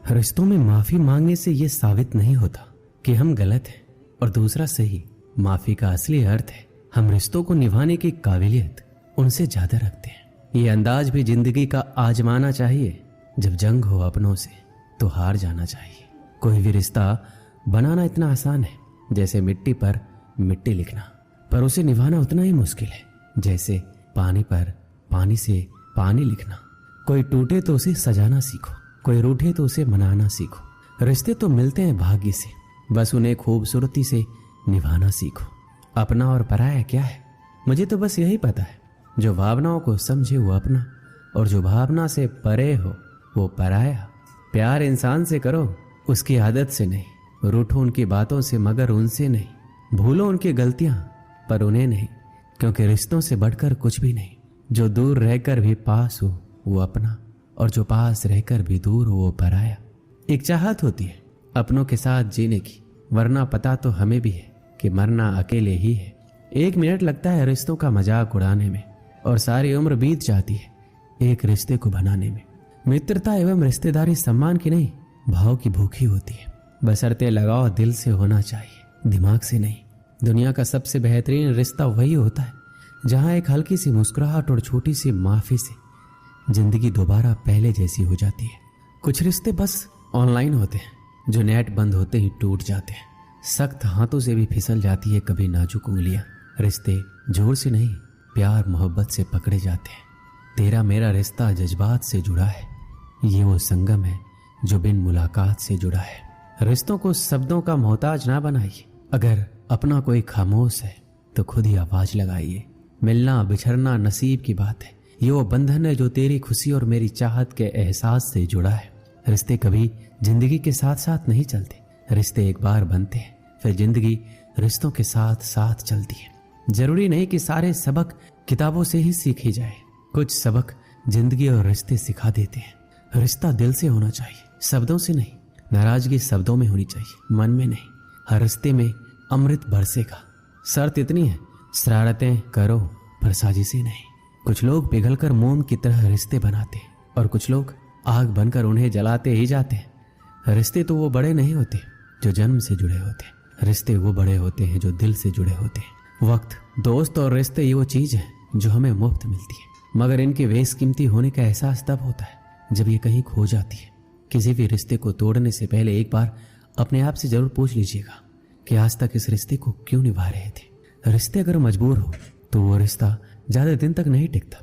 रिश्तों में माफी मांगने से यह साबित नहीं होता कि हम गलत हैं और दूसरा सही। माफी का असली अर्थ है हम रिश्तों को निभाने की काबिलियत उनसे ज्यादा रखते हैं। ये अंदाज भी जिंदगी का आजमाना चाहिए। जब जंग हो अपनों से तो हार जाना चाहिए। कोई भी रिश्ता बनाना इतना आसान है जैसे मिट्टी पर मिट्टी लिखना, पर उसे निभाना उतना ही मुश्किल है जैसे पानी पर पानी से पानी लिखना। कोई टूटे तो उसे सजाना सीखो, कोई रूठे तो उसे मनाना सीखो। रिश्ते तो मिलते हैं भाग्य से, बस उन्हें खूबसूरती से निभाना सीखो। अपना और पराया क्या है? मुझे तो बस यही पता है, जो भावनाओं को समझे वो अपना, और जो भावना से परे हो वो पराया। प्यार इंसान से करो, उसकी आदत से नहीं। रूठो उनकी बातों से मगर उनसे नहीं। भूलो उनकी गलतियां पर उन्हें नहीं, क्योंकि रिश्तों से बढ़कर कुछ भी नहीं। जो दूर रहकर भी पास हो वो अपना, और जो पास रहकर भी दूर हो वो पराया। एक चाहत होती है अपनों के साथ जीने की, वरना पता तो हमें भी है कि मरना अकेले ही है। 1 मिनट लगता है रिश्तों का मजाक उड़ाने में, और सारी उम्र बीत जाती है एक रिश्ते को बनाने में। मित्रता एवं रिश्तेदारी सम्मान की नहीं, भाव की भूखी होती है। बशर्ते लगाव दिल से होना चाहिए, दिमाग से नहीं। दुनिया का सबसे बेहतरीन रिश्ता वही होता है जहां एक हल्की सी मुस्कुराहट और छोटी सी माफी से जिंदगी दोबारा पहले जैसी हो जाती है। कुछ रिश्ते बस ऑनलाइन होते हैं, जो नेट बंद होते ही टूट जाते हैं। सख्त हाथों से भी फिसल जाती है कभी नाजुक उंगलियां। रिश्ते जोर से नहीं, प्यार मोहब्बत से पकड़े जाते हैं। तेरा मेरा रिश्ता जज्बात से जुड़ा है, ये वो संगम है जो बिन मुलाकात से जुड़ा है। रिश्तों को शब्दों का मोहताज ना बनाइए। अगर अपना कोई खामोश है तो खुद ही आवाज लगाइए। मिलना बिछड़ना नसीब की बात है, ये वो बंधन है जो तेरी खुशी और मेरी चाहत के एहसास से जुड़ा है। रिश्ते कभी जिंदगी के साथ साथ नहीं चलते, रिश्ते एक बार बनते हैं फिर जिंदगी रिश्तों के साथ साथ चलती है। जरूरी नहीं कि सारे सबक किताबों से ही सीखे जाए, कुछ सबक जिंदगी और रिश्ते सिखा देते हैं। रिश्ता दिल से होना चाहिए, शब्दों से नहीं। नाराजगी शब्दों में होनी चाहिए, मन में नहीं। हर रिश्ते में अमृत बरसेगा, शर्त इतनी है शरारतें करो पर साजिशें नहीं। कुछ लोग पिघलकर मोम की तरह रिश्ते बनाते हैं और कुछ लोग आग बनकर उन्हें जलाते ही जाते हैं। रिश्ते तो वो बड़े नहीं होते जो जन्म से जुड़े होते हैं, रिश्ते वो बड़े होते हैं जो दिल से जुड़े होते हैं। वक्त, दोस्त और रिश्ते ये वो चीज है जो हमें मुफ्त मिलती है, मगर इनके बेशकीमती होने का एहसास तब होता है जब ये कहीं खो जाती है। किसी भी रिश्ते को तोड़ने से पहले एक बार अपने आप से जरूर पूछ लीजिएगा कि आज तक इस रिश्ते को क्यों निभा रहे थे। रिश्ते अगर मजबूर हो तो वो रिश्ता ज्यादा दिन तक नहीं टिकता,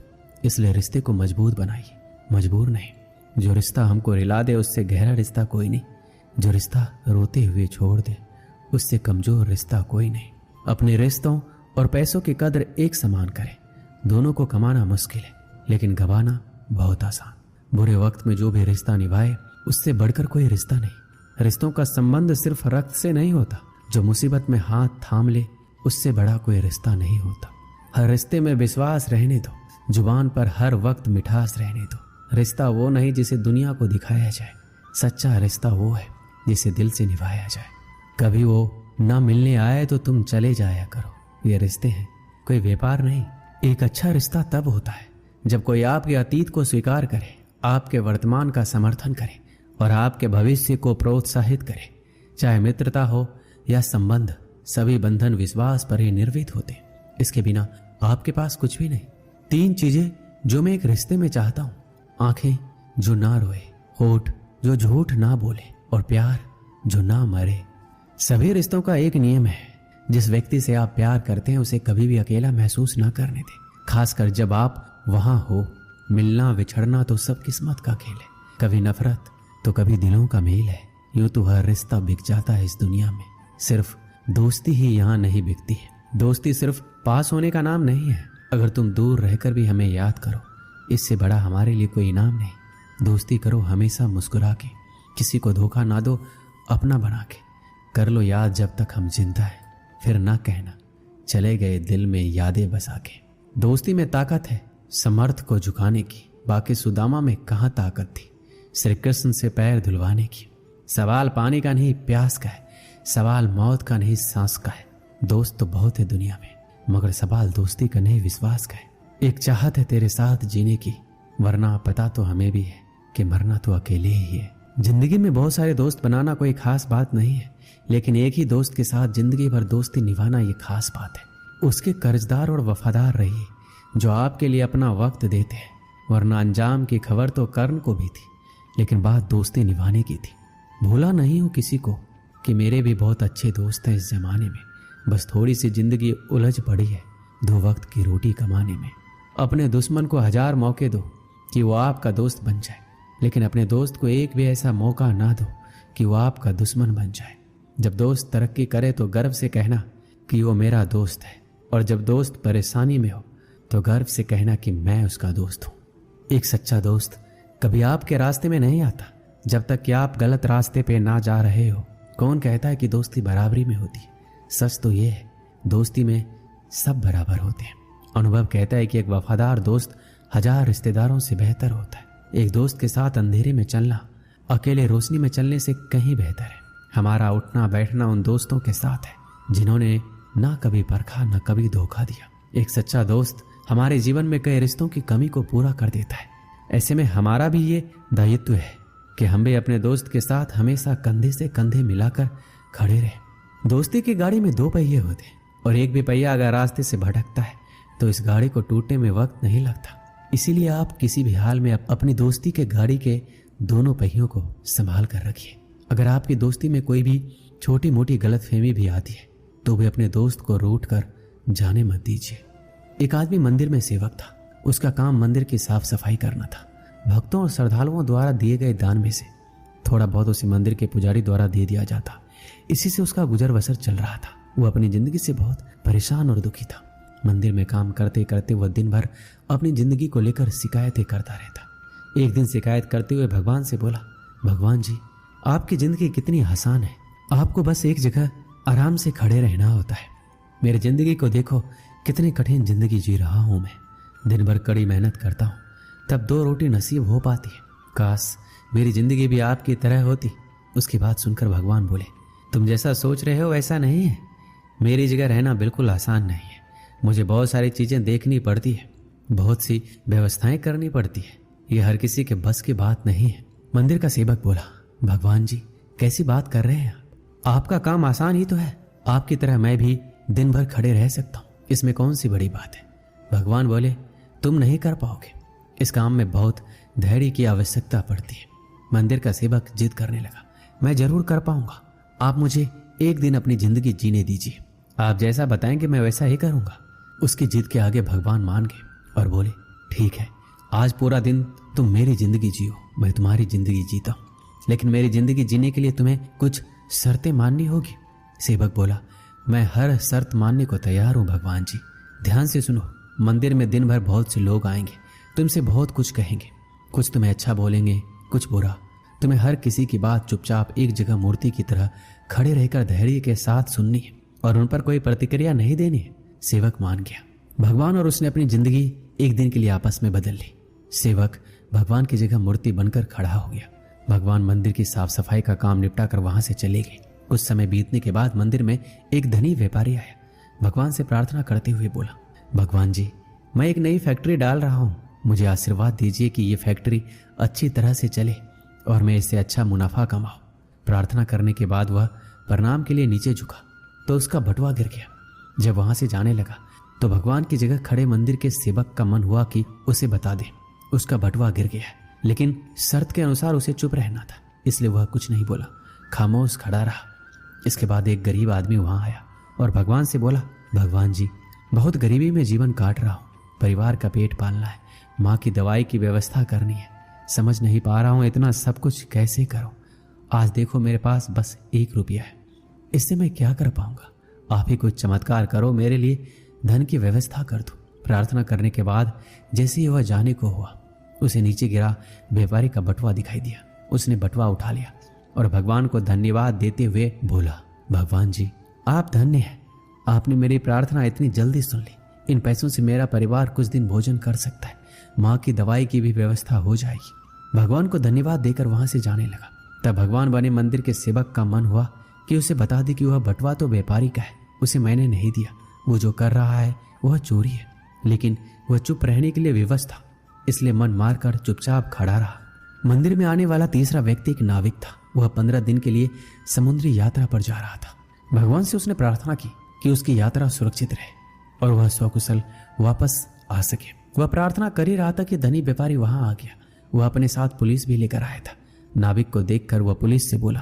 इसलिए रिश्ते को मजबूत बनाइए, मजबूर नहीं। जो रिश्ता हमको रिला दे उससे गहरा रिश्ता कोई नहीं, जो रिश्ता रोते हुए छोड़ दे उससे कमजोर रिश्ता कोई नहीं। अपने रिश्तों और पैसों की कदर एक समान करें। दोनों को कमाना मुश्किल है लेकिन गंवाना बहुत आसान। बुरे वक्त में जो भी रिश्ता निभाए उससे बढ़कर कोई रिश्ता नहीं। रिश्तों का संबंध सिर्फ रक्त से नहीं होता, जो मुसीबत में हाथ थाम ले उससे बड़ा कोई रिश्ता नहीं होता। हर रिश्ते में विश्वास रहने दो, जुबान पर हर वक्त मिठास रहने दो। रिश्ता वो नहीं जिसे दुनिया को दिखाया जाए, सच्चा रिश्ता वो है जिसे दिल से निभाया जाए। कभी वो ना मिलने आए तो तुम चले जाया करो, ये रिश्ते हैं कोई व्यापार नहीं। एक अच्छा रिश्ता तब होता है जब कोई आपके अतीत को स्वीकार करे, आपके वर्तमान का समर्थन करे और आपके भविष्य को प्रोत्साहित करे। चाहे मित्रता हो या संबंध, सभी बंधन विश्वास पर ही निर्मित होते। इसके बिना आपके पास कुछ भी नहीं। 3 चीजें जो मैं एक रिश्ते में चाहता हूं: आंखें जो ना रोए, होठ जो झूठ ना बोले और प्यार जो ना मरे। सभी रिश्तों का एक नियम है, जिस व्यक्ति से आप प्यार करते हैं उसे कभी भी अकेला महसूस ना करने दें, खासकर जब आप वहां हो। मिलना बिछड़ना तो सब किस्मत का खेल है, कभी नफरत तो कभी दिलों का मेल है। यूं तो हर रिश्ता बिक जाता है इस दुनिया में, सिर्फ दोस्ती ही यहाँ नहीं बिकती है। दोस्ती सिर्फ पास होने का नाम नहीं है। अगर तुम दूर रहकर भी हमें याद करो, इससे बड़ा हमारे लिए कोई इनाम नहीं। दोस्ती करो हमेशा मुस्कुरा के, किसी को धोखा ना दो अपना बना के। कर लो याद जब तक हम जिंदा हैं, फिर ना कहना चले गए दिल में यादें बसा के। दोस्ती में ताकत है समर्थ को झुकाने की, बाकी सुदामा में कहाँ ताकत थी श्री कृष्ण से पैर धुलवाने की। सवाल पानी का नहीं प्यास का है, सवाल मौत का नहीं सांस का है। दोस्त तो बहुत है दुनिया में, मगर सवाल दोस्ती का नहीं विश्वास का है। एक चाहत है तेरे साथ जीने की, वरना पता तो हमें भी है कि मरना तो अकेले ही है। जिंदगी में बहुत सारे दोस्त बनाना कोई खास बात नहीं है, लेकिन एक ही दोस्त के साथ जिंदगी भर दोस्ती निभाना ये खास बात है। उसके कर्जदार और वफादार रहिए जो आपके लिए अपना वक्त देते हैं, वरना अंजाम की खबर तो कर्ण को भी थी, लेकिन बात दोस्ती निभाने की थी। भूला नहीं हूं किसी को कि मेरे भी बहुत अच्छे दोस्त हैं इस जमाने में, बस थोड़ी सी जिंदगी उलझ पड़ी है 2 वक्त की रोटी कमाने में। अपने दुश्मन को 1000 मौके दो कि वो आपका दोस्त बन जाए, लेकिन अपने दोस्त को एक भी ऐसा मौका ना दो कि वो आपका दुश्मन बन जाए। जब दोस्त तरक्की करे तो गर्व से कहना कि वो मेरा दोस्त है, और जब दोस्त परेशानी में हो तो गर्व से कहना कि मैं उसका दोस्त हूं। एक सच्चा दोस्त कभी आपके रास्ते में नहीं आता जब तक कि आप गलत रास्ते पे ना जा रहे हो। कौन कहता है कि दोस्ती बराबरी में होती है? सच तो ये है, दोस्ती में सब बराबर होते हैं। अनुभव कहता है कि एक वफादार दोस्त 1000 रिश्तेदारों से बेहतर होता है। एक दोस्त के साथ अंधेरे में चलना अकेले रोशनी में चलने से कहीं बेहतर है। हमारा उठना बैठना उन दोस्तों के साथ है जिन्होंने ना कभी परखा ना कभी धोखा दिया। एक सच्चा दोस्त हमारे जीवन में कई रिश्तों की कमी को पूरा कर देता है। ऐसे में हमारा भी ये दायित्व है कि हम भी अपने दोस्त के साथ हमेशा कंधे से कंधे मिलाकर खड़े रहें। दोस्ती की गाड़ी में 2 पहिए होते हैं, और एक भी पहिया अगर रास्ते से भटकता है तो इस गाड़ी को टूटने में वक्त नहीं लगता। इसीलिए आप किसी भी हाल में अपनी दोस्ती के गाड़ी के दोनों पहियों को संभाल कर रखिए। अगर आपकी दोस्ती में कोई भी छोटी मोटी गलतफहमी भी आती है तो भी अपने दोस्त को रूठ कर जाने मत दीजिए। एक आदमी मंदिर में सेवक था। उसका काम मंदिर की साफ सफाई करना था। भक्तों और श्रद्धालुओं द्वारा दिए गए दान में से थोड़ा बहुत उसे मंदिर के पुजारी द्वारा दे दिया जाता। इसी से उसका गुजर बसर चल रहा था। वो अपनी जिंदगी से बहुत परेशान और दुखी था। मंदिर में काम करते करते वह दिन भर अपनी जिंदगी को लेकर शिकायतें करता रहता। एक दिन शिकायत करते हुए भगवान से बोला, भगवान जी, आपकी जिंदगी कितनी आसान है, आपको बस एक जगह आराम से खड़े रहना होता है। मेरी जिंदगी को देखो, कितनी कठिन जिंदगी जी रहा हूं मैं। दिन भर कड़ी मेहनत करता हूँ, तब 2 रोटी नसीब हो पाती है। काश मेरी जिंदगी भी आपकी तरह होती। उसकी बात सुनकर भगवान बोले, तुम जैसा सोच रहे हो वैसा नहीं है। मेरी जगह रहना बिल्कुल आसान नहीं है। मुझे बहुत सारी चीजें देखनी पड़ती है, बहुत सी व्यवस्थाएं करनी पड़ती है। यह हर किसी के बस की बात नहीं है। मंदिर का सेवक बोला, भगवान जी, कैसी बात कर रहे हैं आप? आपका काम आसान ही तो है। आपकी तरह मैं भी दिन भर खड़े रह सकता हूँ, इसमें कौन सी बड़ी बात है? भगवान बोले, तुम नहीं कर पाओगे। इस काम में बहुत धैर्य की आवश्यकता पड़ती है। मंदिर का सेवक जिद करने लगा, मैं जरूर कर पाऊंगा। आप मुझे एक दिन अपनी जिंदगी जीने दीजिए। आप जैसा बताएंगे मैं वैसा ही करूंगा। उसकी जिद के आगे भगवान मान गए और बोले, ठीक है, आज पूरा दिन तुम मेरी जिंदगी जियो, मैं तुम्हारी जिंदगी जीता हूं, लेकिन मेरी जिंदगी जीने के लिए तुम्हें कुछ शर्तें माननी होगी। सेवक बोला, मैं हर शर्त मानने को तैयार हूं भगवान जी। ध्यान से सुनो, मंदिर में दिन भर बहुत से लोग आएंगे, तुमसे बहुत कुछ कहेंगे। कुछ तुम्हें अच्छा बोलेंगे, कुछ बुरा। तुम्हें हर किसी की बात चुपचाप एक जगह मूर्ति की तरह खड़े रहकर धैर्य के साथ सुननी है और उन पर कोई प्रतिक्रिया नहीं देनी है। सेवक मान गया। भगवान और उसने अपनी जिंदगी एक दिन के लिए आपस में बदल ली। सेवक भगवान की जगह मूर्ति बनकर खड़ा हो गया। भगवान मंदिर की साफ सफाई का काम निपटा कर वहां से चले गए। कुछ समय बीतने के बाद मंदिर में एक धनी व्यापारी आया। भगवान से प्रार्थना करते हुए बोला, भगवान जी, मैं एक नई फैक्ट्री डाल रहा हूँ, मुझे आशीर्वाद दीजिए कि ये फैक्ट्री अच्छी तरह से चले और मैं इससे अच्छा मुनाफा कमाऊं। प्रार्थना करने के बाद वह प्रणाम के लिए नीचे झुका तो उसका बटुआ गिर गया। जब वहां से जाने लगा तो भगवान की जगह खड़े मंदिर के सेवक का मन हुआ कि उसे बता दे उसका बटुआ गिर गया है, लेकिन शर्त के अनुसार उसे चुप रहना था, इसलिए वह कुछ नहीं बोला, खामोश खड़ा रहा। इसके बाद एक गरीब आदमी वहां आया और भगवान से बोला, भगवान जी, बहुत गरीबी में जीवन काट रहा हूँ, परिवार का पेट पालना है, माँ की दवाई की व्यवस्था करनी है, समझ नहीं पा रहा हूँ इतना सब कुछ कैसे करूँ। आज देखो मेरे पास बस 1 रुपया है, इससे मैं क्या कर पाऊंगा? आप ही कुछ चमत्कार करो, मेरे लिए धन की व्यवस्था कर दो। प्रार्थना करने के बाद जैसे ही वह जाने को हुआ, उसे नीचे गिरा व्यापारी का बटुआ दिखाई दिया। उसने बटुआ उठा लिया और भगवान को धन्यवाद देते हुए बोला, भगवान जी, आप धन्य हैं, आपने मेरी प्रार्थना इतनी जल्दी सुन ली। इन पैसों से मेरा परिवार कुछ दिन भोजन कर सकता है, माँ की दवाई की भी व्यवस्था हो जाएगी। भगवान को धन्यवाद देकर वहां से जाने लगा। तब भगवान बने मंदिर के सेवक का मन हुआ कि उसे बता दे कि वह बटुआ तो व्यापारी का है, उसे मैंने नहीं दिया, वो जो कर रहा है वह चोरी है। लेकिन वह चुप रहने के लिए विवश था, इसलिए मन मारकर चुपचाप खड़ा रहा। मंदिर में आने वाला तीसरा व्यक्ति एक नाविक था। वह 15 दिन के लिए समुद्री यात्रा पर जा रहा था। भगवान से उसने प्रार्थना की कि उसकी यात्रा सुरक्षित रहे और वह स्वकुशल वापस आ सके। वह प्रार्थना कर ही रहा था कि धनी व्यापारी वहां आ गया। वह अपने साथ पुलिस भी लेकर आया था। नाविक को देखकर वह पुलिस से बोला,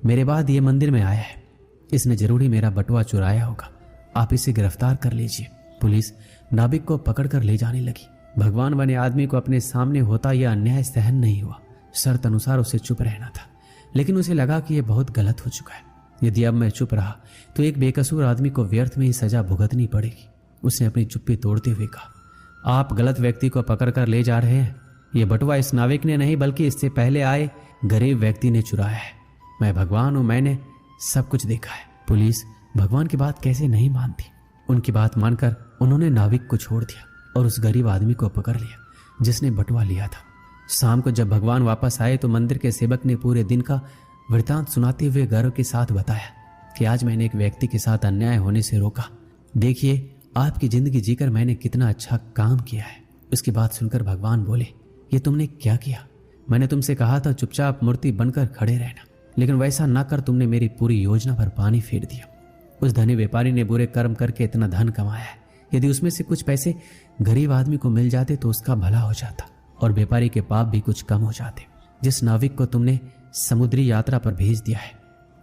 मेरे बाद ये मंदिर में आया है, इसने जरूरी मेरा बटुआ चुराया होगा, आप इसे गिरफ्तार कर लीजिए। पुलिस नाविक को पकड़कर ले जाने लगी। भगवान बने आदमी को अपने सामने होता यह अन्याय सहन नहीं हुआ। शर्त अनुसार उसे चुप रहना था, लेकिन उसे लगा कि यह बहुत गलत हो चुका है। यदि अब मैं चुप रहा तो एक बेकसूर आदमी को व्यर्थ में ही सजा भुगतनी पड़ेगी। उसने अपनी चुप्पी तोड़ते हुए कहा, आप गलत व्यक्ति को पकड़कर ले जा रहे हैं। यह बटुआ इस नाविक ने नहीं बल्कि इससे पहले आए गरीब व्यक्ति ने चुराया है। मैं भगवान हूं, मैंने सब कुछ देखा है। पुलिस भगवान की बात कैसे नहीं मानती। उनकी बात मानकर उन्होंने नाविक को छोड़ दिया और उस गरीब आदमी को पकड़ लिया जिसने बटुआ लिया था। शाम को जब भगवान वापस आए तो मंदिर के सेवक ने पूरे दिन का वृतांत सुनाते हुए गर्व के साथ बताया कि आज मैंने एक व्यक्ति के साथ अन्याय होने से रोका। देखिए, आपकी जिंदगी जीकर मैंने कितना अच्छा काम किया है। उसकी बात सुनकर भगवान बोले, ये तुमने क्या किया? मैंने तुमसे कहा था चुपचाप मूर्ति बनकर खड़े रहना, लेकिन वैसा ना कर तुमने मेरी पूरी योजना पर पानी फेर दिया। उस धनी व्यापारी ने बुरे कर्म करके इतना धन कमाया है। यदि उसमें से कुछ पैसे गरीब आदमी को मिल जाते तो उसका भला हो जाता और व्यापारी के पाप भी कुछ कम हो जाते। जिस नाविक को तुमने समुद्री यात्रा पर भेज दिया है,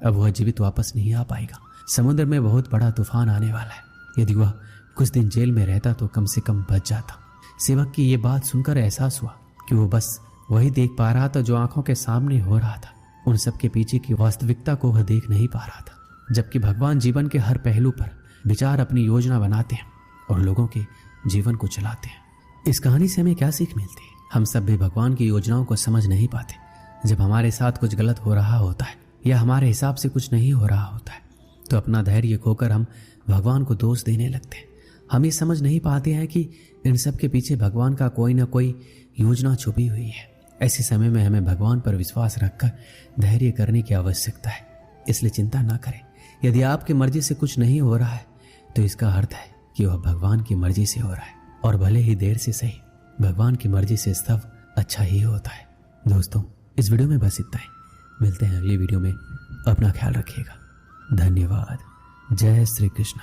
अब वह जीवित वापस नहीं आ पाएगा। समुद्र में बहुत बड़ा तूफान आने वाला है। यदि वह कुछ दिन जेल में रहता तो कम से कम बच जाता। सेवक की ये बात सुनकर एहसास हुआ कि वो बस वही देख पा रहा था जो आंखों के सामने हो रहा था। उन सब के पीछे की वास्तविकता को वह देख नहीं पा रहा था। जबकि भगवान जीवन के हर पहलू पर विचार अपनी योजना बनाते हैं और लोगों के जीवन को चलाते हैं। इस कहानी से हमें क्या सीख मिलती है? हम सब भी भगवान की योजनाओं को समझ नहीं पाते। जब हमारे साथ कुछ गलत हो रहा होता है या हमारे हिसाब से कुछ नहीं हो रहा होता है तो अपना धैर्य खोकर हम भगवान को दोष देने लगते हैं। हम ये समझ नहीं पाते हैं कि इन सब के पीछे भगवान का कोई ना कोई योजना छुपी हुई है। ऐसे समय में हमें भगवान पर विश्वास रखकर धैर्य करने की आवश्यकता है। इसलिए चिंता ना करें। यदि आपकी मर्जी से कुछ नहीं हो रहा है तो इसका अर्थ है कि वह भगवान की मर्जी से हो रहा है, और भले ही देर से सही, भगवान की मर्जी से सब अच्छा ही होता है। दोस्तों, इस वीडियो में बस इतना ही। मिलते हैं अगली वीडियो में। अपना ख्याल रखिएगा। धन्यवाद। जय श्री कृष्ण।